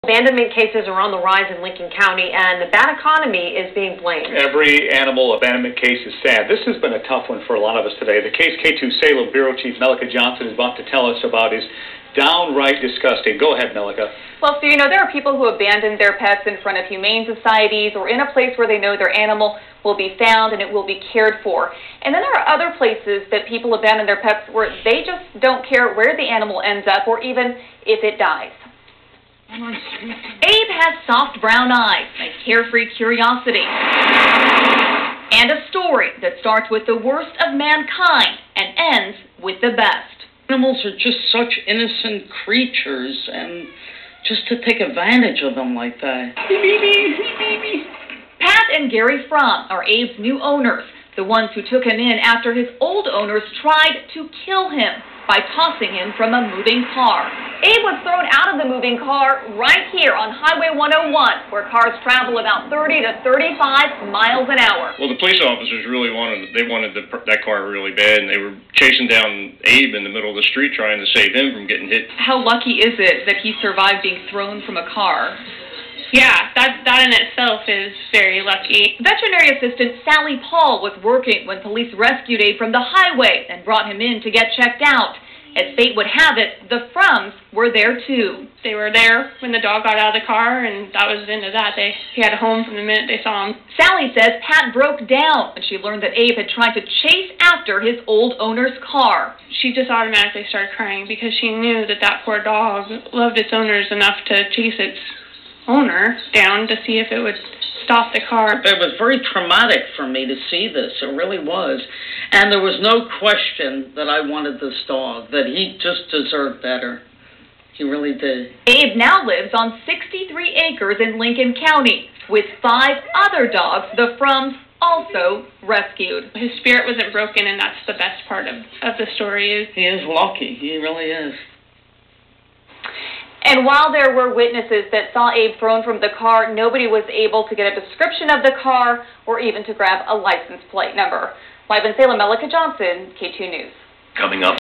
Abandonment cases are on the rise in Lincoln County, and the bad economy is being blamed. Every animal abandonment case is sad. This has been a tough one for a lot of us today. The case K2 Salem Bureau Chief Melika Johnson is about to tell us about is downright disgusting. Go ahead, Melika. Well, so you know, there are people who abandon their pets in front of humane societies or in a place where they know their animal will be found and it will be cared for. And then there are other places that people abandon their pets where they just don't care where the animal ends up or even if it dies. Abe has soft brown eyes, a carefree curiosity, and a story that starts with the worst of mankind and ends with the best. Animals are just such innocent creatures, and just to take advantage of them like that. Pat and Gary Fromm are Abe's new owners, the ones who took him in after his old owners tried to kill him by tossing him from a moving car. Abe was thrown out of the moving car right here on Highway 101, where cars travel about 30 to 35 miles an hour. Well, the police officers really wanted that car really bad, and they were chasing down Abe in the middle of the street trying to save him from getting hit. How lucky is it that he survived being thrown from a car? Yeah, that in itself is very lucky. Veterinary assistant Sally Paul was working when police rescued Abe from the highway and brought him in to get checked out. As fate would have it, the Fromms were there too. They were there when the dog got out of the car, and that was the end of that. He had a home from the minute they saw him. Sally says Pat broke down when she learned that Abe had tried to chase after his old owner's car. She just automatically started crying because she knew that poor dog loved its owners enough to chase its owner down to see if it would stop the car. It was very traumatic for me to see this. It really was. And there was no question that I wanted this dog, that he just deserved better. He really did. Abe now lives on 63 acres in Lincoln County with 5 other dogs the Fromms also rescued. His spirit wasn't broken, and that's the best part of the story. He is lucky. He really is. And while there were witnesses that saw Abe thrown from the car, nobody was able to get a description of the car or even to grab a license plate number. Live in Salem, Melika Johnson, K2 News. Coming up.